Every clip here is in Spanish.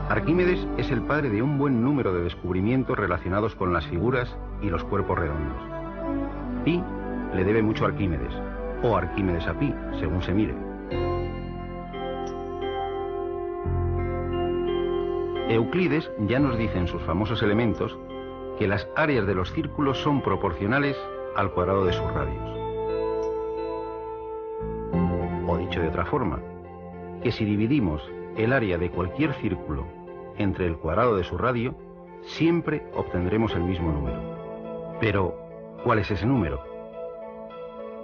Arquímedes es el padre de un buen número de descubrimientos relacionados con las figuras y los cuerpos redondos. Pi le debe mucho a Arquímedes, o Arquímedes a Pi, según se mire. Euclides ya nos dice en sus famosos elementos que las áreas de los círculos son proporcionales al cuadrado de sus radios. O dicho de otra forma, que si dividimos el área de cualquier círculo entre el cuadrado de su radio, siempre obtendremos el mismo número. Pero, ¿cuál es ese número?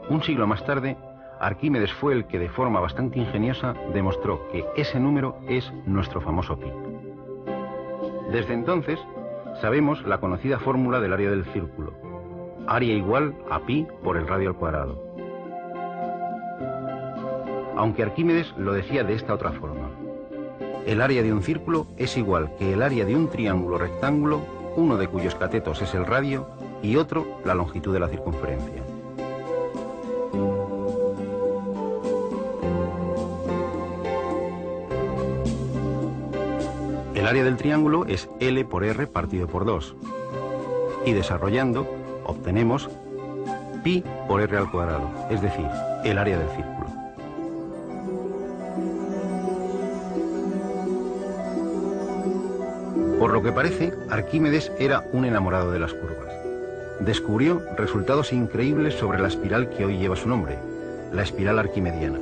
Un siglo más tarde, Arquímedes fue el que de forma bastante ingeniosa demostró que ese número es nuestro famoso pi. Desde entonces, sabemos la conocida fórmula del área del círculo: área igual a pi por el radio al cuadrado. Aunque Arquímedes lo decía de esta otra forma: el área de un círculo es igual que el área de un triángulo rectángulo, uno de cuyos catetos es el radio y otro la longitud de la circunferencia. El área del triángulo es L por R partido por 2. Y desarrollando, obtenemos pi por R al cuadrado, es decir, el área del círculo. Por lo que parece, Arquímedes era un enamorado de las curvas. Descubrió resultados increíbles sobre la espiral que hoy lleva su nombre, la espiral arquimediana.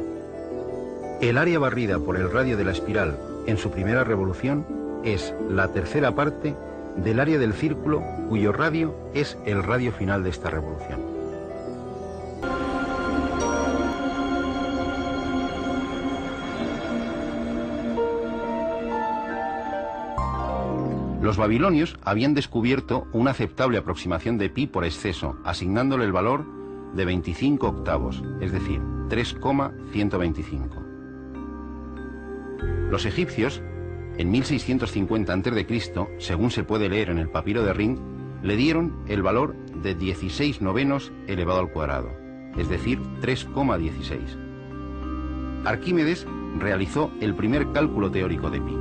El área barrida por el radio de la espiral en su primera revolución es la tercera parte del área del círculo cuyo radio es el radio final de esta revolución. Los babilonios habían descubierto una aceptable aproximación de pi por exceso, asignándole el valor de 25 octavos, es decir, 3,125. Los egipcios, en 1650 a.C., según se puede leer en el papiro de Rhind, le dieron el valor de 16 novenos elevado al cuadrado, es decir, 3,16. Arquímedes realizó el primer cálculo teórico de pi.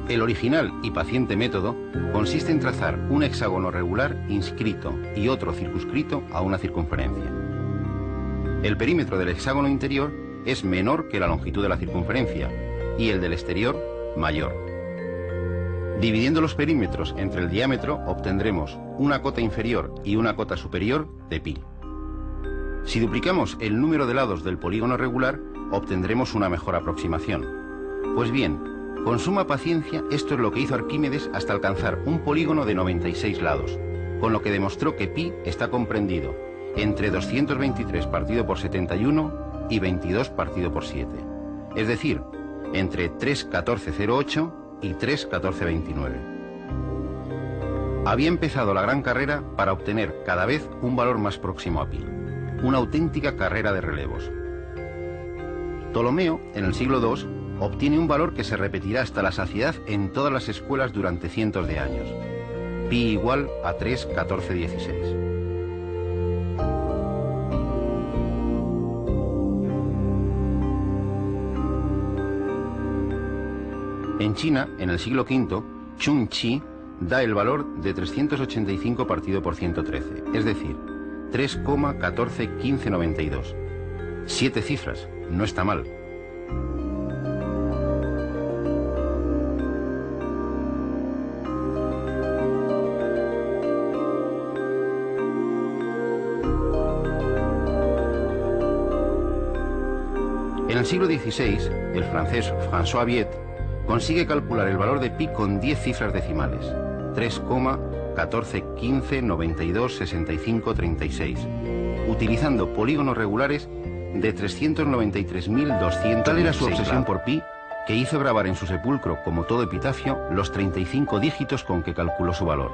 El original y paciente método consiste en trazar un hexágono regular inscrito y otro circunscrito a una circunferencia. El perímetro del hexágono interior es menor que la longitud de la circunferencia y el del exterior mayor. Dividiendo los perímetros entre el diámetro obtendremos una cota inferior y una cota superior de pi. Si duplicamos el número de lados del polígono regular obtendremos una mejor aproximación. Pues bien, con suma paciencia, esto es lo que hizo Arquímedes hasta alcanzar un polígono de 96 lados, con lo que demostró que pi está comprendido entre 223 partido por 71 y 22 partido por 7, es decir, entre 3,1408 y 3,1429. Había empezado la gran carrera para obtener cada vez un valor más próximo a pi, una auténtica carrera de relevos. Ptolomeo, en el siglo II, obtiene un valor que se repetirá hasta la saciedad en todas las escuelas durante cientos de años. Pi igual a 3,1416. En China, en el siglo V, Chun Chi da el valor de 385 partido por 113, es decir, 3,141592. 7 cifras, no está mal. En el siglo XVI, el francés François Viet consigue calcular el valor de pi con 10 cifras decimales, 3,1415926536, utilizando polígonos regulares de 393.200. Tal era su obsesión por pi que hizo grabar en su sepulcro, como todo epitafio, los 35 dígitos con que calculó su valor: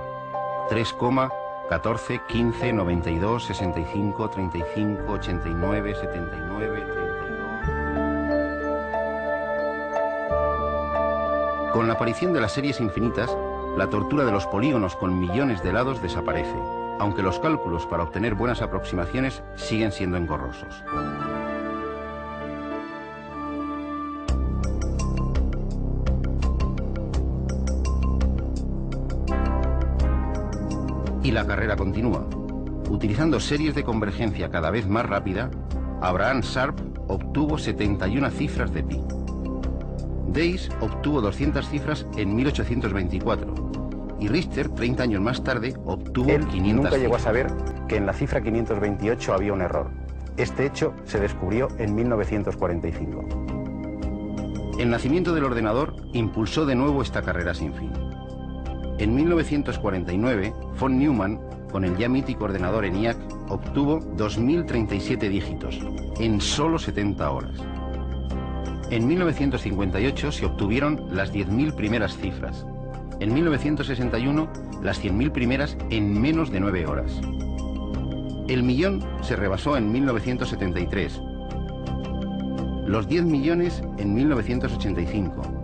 3,14159265358979. Con la aparición de las series infinitas, la tortura de los polígonos con millones de lados desaparece, aunque los cálculos para obtener buenas aproximaciones siguen siendo engorrosos. Y la carrera continúa. Utilizando series de convergencia cada vez más rápida, Abraham Sharp obtuvo 71 cifras de pi. Days obtuvo 200 cifras en 1824 y Richter, 30 años más tarde, obtuvo 500 nunca llegó a cifras. saber que en la cifra 528 había un error. Este hecho se descubrió en 1945. El nacimiento del ordenador impulsó de nuevo esta carrera sin fin. En 1949, von Neumann, con el ya mítico ordenador ENIAC, obtuvo 2037 dígitos en solo 70 horas. En 1958 se obtuvieron las 10.000 primeras cifras. En 1961, las 100.000 primeras en menos de 9 horas. El millón se rebasó en 1973. Los 10 millones en 1985.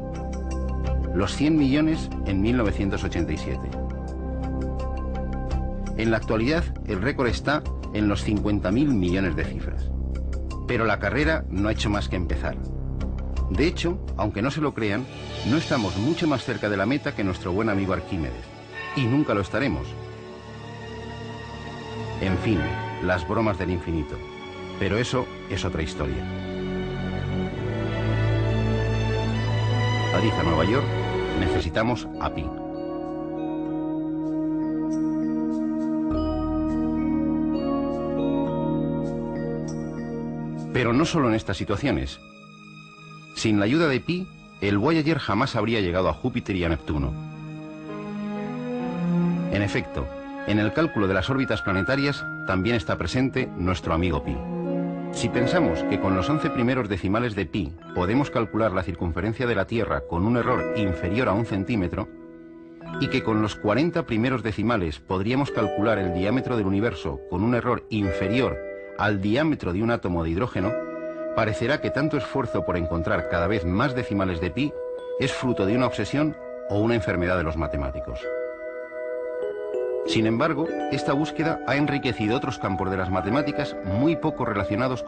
Los 100 millones en 1987. En la actualidad, el récord está en los 50.000 millones de cifras. Pero la carrera no ha hecho más que empezar. De hecho, aunque no se lo crean, no estamos mucho más cerca de la meta que nuestro buen amigo Arquímedes. Y nunca lo estaremos. En fin, las bromas del infinito. Pero eso es otra historia. Ariza, Nueva York, necesitamos a Pi. Pero no solo en estas situaciones. Sin la ayuda de Pi, el Voyager jamás habría llegado a Júpiter y a Neptuno. En efecto, en el cálculo de las órbitas planetarias también está presente nuestro amigo Pi. Si pensamos que con los 11 primeros decimales de Pi podemos calcular la circunferencia de la Tierra con un error inferior a 1 centímetro, y que con los 40 primeros decimales podríamos calcular el diámetro del universo con un error inferior al diámetro de un átomo de hidrógeno, parecerá que tanto esfuerzo por encontrar cada vez más decimales de pi es fruto de una obsesión o una enfermedad de los matemáticos. Sin embargo, esta búsqueda ha enriquecido otros campos de las matemáticas muy poco relacionados